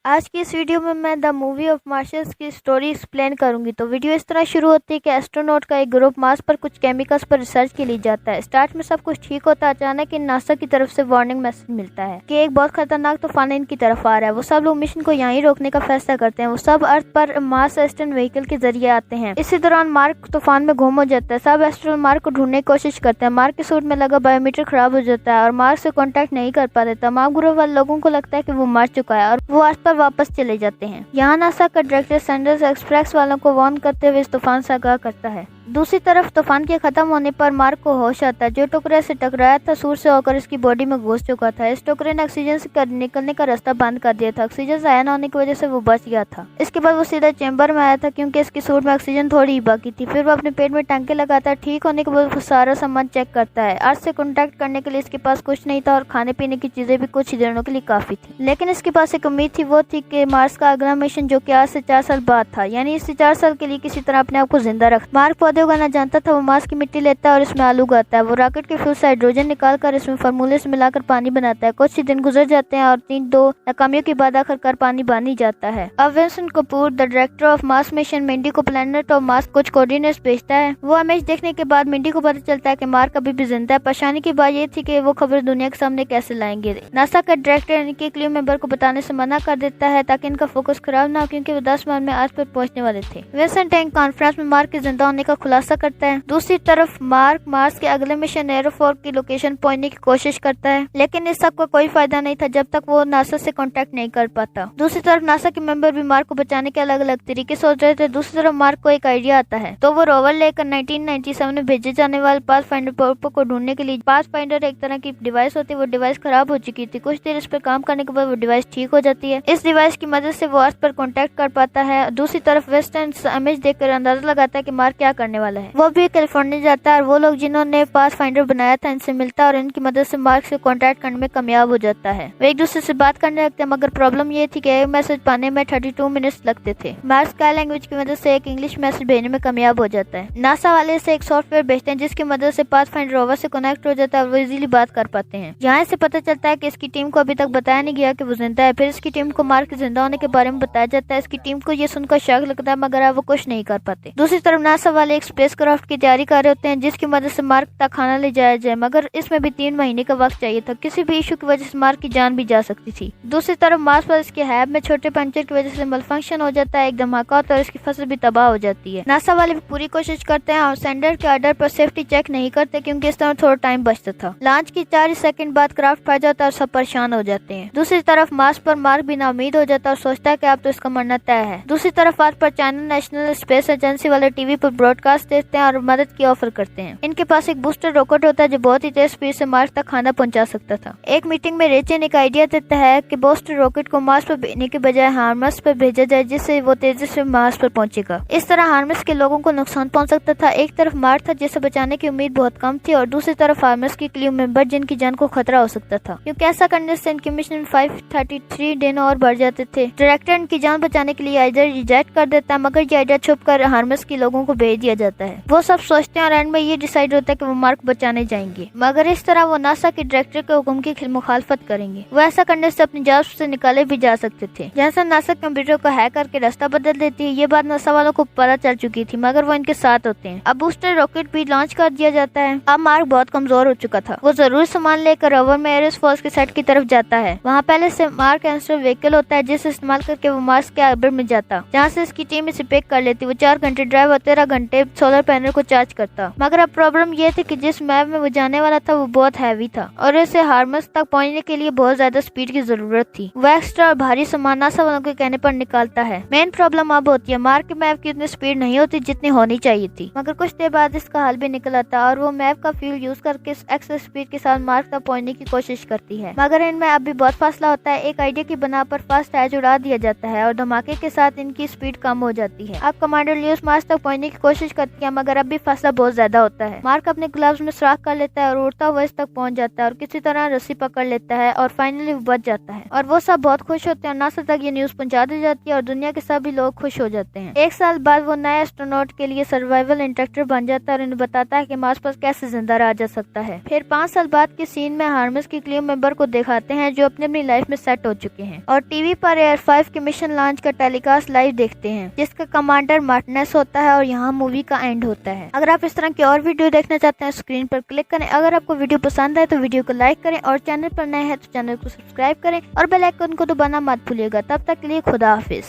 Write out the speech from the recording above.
आज की इस वीडियो में मैं द मूवी ऑफ मार्शल्स की स्टोरी एक्सप्लेन करूंगी। तो वीडियो इस तरह शुरू होती है कि एस्ट्रोनॉट का एक ग्रुप मार्स पर कुछ केमिकल्स पर रिसर्च के लिए जाता है। स्टार्ट में सब कुछ ठीक होता है, अचानक इन नासा की तरफ से वार्निंग मैसेज मिलता है कि एक बहुत खतरनाक तूफान इनकी तरफ आ रहा है। वो सब लोग मिशन को यहीं रोकने का फैसला करते हैं। वो सब अर्थ पर मार्स एस्टन व्हीकल के जरिए आते हैं। इसी दौरान मार्क तूफान में गुम हो जाता है। सब एस्ट्रोनॉट मार्क को ढूंढने की कोशिश करते हैं। मार्क के सूट में लगा बायोमीटर खराब हो जाता है और मार्क से कॉन्टेक्ट नहीं कर पाते। तमाम ग्रुप वाले लोगों को लगता है कि वो मर चुका है और वो अर्थ पर वापस चले जाते हैं। यहाँ नासा का डायरेक्टर सैंडर्स एक्सप्रेस वालों को वार्न करते हुए इस तूफान से आगाह करता है। दूसरी तरफ तूफान के खत्म होने पर मार्क को होश आता है। जो टुकड़े से टकराया था सूर्य से होकर इसकी बॉडी में घुस चुका था। इस टुकड़े ने ऑक्सीजन से निकलने का रास्ता बंद कर दिया था। ऑक्सीजन से आया न होने की वजह से वो बच गया था। इसके बाद वो सीधा चैम्बर में आया था क्योंकि इसकी सूट में ऑक्सीजन थोड़ी ही बाकी थी। फिर वो अपने पेट में टांके लगाता है। ठीक होने के बाद वो सारा सामान चेक करता है। अर्थ से कॉन्टेक्ट करने के लिए इसके पास कुछ नहीं था और खाने पीने की चीजें भी कुछ ही दिनों के लिए काफी थी। लेकिन इसके पास एक उम्मीद थी, वो थी कि मार्स का अगला मिशन जो कि आज से 4 साल बाद था, यानी इससे 4 साल के लिए किसी तरह अपने आप को जिंदा रख। मार्क पौधे उगाना जानता था। वो मार्स की मिट्टी लेता है और इसमें आलू उगाता है। वो रॉकेट के फ्यूल से हाइड्रोजन निकालकर इसमें फार्मूले से मिलाकर पानी बनाता है। कुछ ही दिन गुजर जाते हैं और 3-2 नाकामियों के बाद आखिरकार पानी बन ही जाता है। अब Vincent Kapoor, the director of Mars mission, Mindy को प्लैनेट ऑफ मार्स कुछ कोऑर्डिनेट्स भेजता है। वो इमेज देखने के बाद मिंडी को पता चलता है कि मार्क अभी भी जिंदा है। परेशानी की बात ये थी कि वो खबर दुनिया के सामने कैसे लाएंगे। नासा का डायरेक्टर इनके क्रू मेंबर को बताने से मना कर देता है ताकि इनका फोकस खराब ना हो, क्योंकि वो 10 मार्च में अर्थ पर पहुंचने वाले थे। विंसेंट एक कॉन्फ्रेंस में मार्क के जिंदा होने का खुलासा करता है। दूसरी तरफ मार्क मार्स के अगले मिशन एरोफोर की लोकेशन पहुंचने की कोशिश करता है, लेकिन इस सब का कोई फायदा नहीं था जब तक वो नासा से कांटेक्ट नहीं कर पाता। दूसरी तरफ नासा के मेंबर भी मार्क को बचाने के अलग अलग तरीके सोच रहे थे। दूसरी तरफ मार्क को एक आइडिया आता है, तो वो रोवर लेकर 1997 में भेजे जाने वाले पाथफाइंडर पोर्ट को ढूंढने के लिए। पाथफाइंडर एक तरह की डिवाइस होती है। वो डिवाइस खराब हो चुकी थी। कुछ देर इस पर काम करने के बाद वो डिवाइस ठीक हो जाती है। इस डिवाइस की मदद से वो अर्थ पर कांटेक्ट कर पाता है। दूसरी तरफ वेस्टर्न इमेज देखकर अंदाजा लगाता है कि मार्क क्या करने वाला है। वो भी कैलिफोर्निया जाता है और वो लोग जिन्होंने पाथफाइंडर बनाया था इनसे मिलता है और इनकी मदद से मार्क से कांटेक्ट करने में कामयाब हो जाता है। वे एक दूसरे से बात करने लगते हैं, मगर प्रॉब्लम ये थी कि एक मैसेज पाने में 32 मिनट्स लगते थे। मार्क स्काई लैंग्वेज की मदद से एक इंग्लिश मैसेज भेजने में कामयाब हो जाता है। नासा वाले से एक सॉफ्टवेयर भेजते हैं जिसकी मदद से पाथफाइंडर रोवर से कनेक्ट हो जाता है और वो इजीली बात कर पाते हैं। यहाँ से पता चलता है कि इसकी टीम को अभी तक बताया नहीं गया कि वो जिंदा है। फिर इसकी टीम को मार्क के जिंदा होने के बारे में बताया जाता है। इसकी टीम को ये सुनकर शक लगता है, मगर अब वो कुछ नहीं कर पाते। दूसरी तरफ नासा वाले एक स्पेसक्राफ्ट की तैयारी कर रहे होते हैं जिसकी मदद से मार्क तक खाना ले जाया जाए, मगर इसमें भी 3 महीने का वक्त चाहिए था। किसी भी इशू की वजह से मार्क की जान भी जा सकती थी। दूसरी तरफ मार्स पर इसके हैब में छोटे पंचर की वजह से मलफंक्शन हो जाता है। एक धमाका होता है और इसकी फसल भी तबाह हो जाती है। नासा वाले भी पूरी कोशिश करते हैं और सेंडर के ऑर्डर पर सेफ्टी चेक नहीं करते क्योंकि इस तरह थोड़ा टाइम बचता था। लॉन्च की 4 सेकंड बाद क्राफ्ट फट जाता है और सब परेशान हो जाते हैं। दूसरी तरफ मार्स पर मार्क भी नाउमीद हो जाता है और सोचता है कि अब तो इसका मरना तय है। दूसरी तरफ अर्थ पर चाइना नेशनल स्पेस एजेंसी वाले टीवी पर ब्रॉडकास्ट देते हैं और मदद की ऑफर करते हैं। इनके पास एक बूस्टर रॉकेट होता है जो बहुत ही तेज स्पीड से मार्स तक खाना पहुंचा सकता था। एक मीटिंग में रेचन एक आइडिया देता है कि बूस्टर रॉकेट को मार्स पर भेजने के बजाय हार्मस पर भेजा जाए, जिससे वो तेजी से मार्स पर पहुंचेगा। इस तरह हार्मस के लोगों को नुकसान पहुंच सकता था। एक तरफ मार्स था जिसे बचाने की उम्मीद बहुत कम थी और दूसरी तरफ हार्मस के क्रू मेंबर जिनकी जान को खतरा हो सकता था, क्योंकि ऐसा करने से इनके मिशन 533 दिन और बढ़ जाते थे। डायरेक्टर इनकी जान बचाने के लिए आइडिया रिजेक्ट कर देता है, मगर ये आइडिया छुप कर हार्मस के लोगों को भेज दिया जाता है। वो सब सोचते हैं और एंड में ये डिसाइड होता है कि वो मार्क बचाने जाएंगे, मगर इस तरह वो नासा के डायरेक्टर के हुक्म की मुखालफत करेंगे। वो ऐसा करने से अपनी जान से निकाले भी जा सकते थे। जैसा नासा कंप्यूटर को हैक करके रास्ता बदल देती है। ये बात नासा वालों को पता चल चुकी थी, मगर वो इनके साथ होते हैं। अब बूस्टर रॉकेट भी लॉन्च कर दिया जाता है। अब मार्क बहुत कमजोर हो चुका था। वो जरूर सामान लेकर रोवर में एयरस फोर्स के सेट की तरफ जाता है। वहाँ पहले से मार्क एस्ट्रो व्हीकल होता है जिसे इस्तेमाल करके वो मार्स के ऑर्बिट में जाता, जहाँ से इसकी टीम इसे पिक कर लेती। वो 4 घंटे ड्राइव और 13 घंटे सोलर पैनल को चार्ज करता। मगर अब प्रॉब्लम ये थी कि जिस मैप में वो जाने वाला था वो बहुत हैवी था और इसे हार्मस तक पहुंचने के लिए बहुत ज्यादा स्पीड की जरूरत थी। वो एक्स्ट्रा और भारी सामान नासा वालों के कहने पर निकालता है। मेन प्रॉब्लम अब होती है मार्क के मैप की उतनी स्पीड नहीं होती जितनी होनी चाहिए थी, मगर कुछ देर बाद इसका हल भी निकल आता और वो मैप का फ्यूल यूज करके एक्सेस स्पीड के साथ मार्क तक पहुंचने की कोशिश करती है। मगर इनमें अब भी बहुत फासला होता है। एक आइडिया की बना पर फास्ट एज उड़ा दिया जाता है और धमाके के साथ इनकी स्पीड कम हो जाती है। अब कमांडर ल्यूस मार्स तक पहुंचने की कोशिश करती है, मगर अब भी फासला बहुत ज्यादा होता है। मार्क अपने ग्लव्स में सुराख कर लेता है और उड़ता हुआ इस तक पहुंच जाता है और किसी तरह रस्सी पकड़ लेता है और फाइनली वो बच जाता है और वो सब बहुत खुश होते हैं। नासा तक ये न्यूज पहुंचा दी जाती है और दुनिया के सभी लोग खुश हो जाते हैं। एक साल बाद वो नए एस्ट्रोनॉट के लिए सर्वाइवल इंस्ट्रक्टर बन जाता है और उन्हें बताता है कि मार्स पर कैसे जिंदा रहा जा सकता है। फिर 5 साल बाद के सीन में हार्मस की क्रू मेंबर को दिखाते हैं जो अपनी अपनी लाइफ में सेट हो चुके हैं और टीवी पर एयर 5 के मिशन लॉन्च का टेलीकास्ट लाइव देखते हैं, जिसका कमांडर मार्टिनेस होता है और यहाँ मूवी का एंड होता है। अगर आप इस तरह की और वीडियो देखना चाहते हैं स्क्रीन पर क्लिक करें। अगर आपको वीडियो पसंद आए तो वीडियो को लाइक करें और चैनल पर नए हैं तो चैनल को सब्सक्राइब करें और बेल आइकन को दबाना मत भूलिएगा। तब तक के लिए खुदा हाफिज।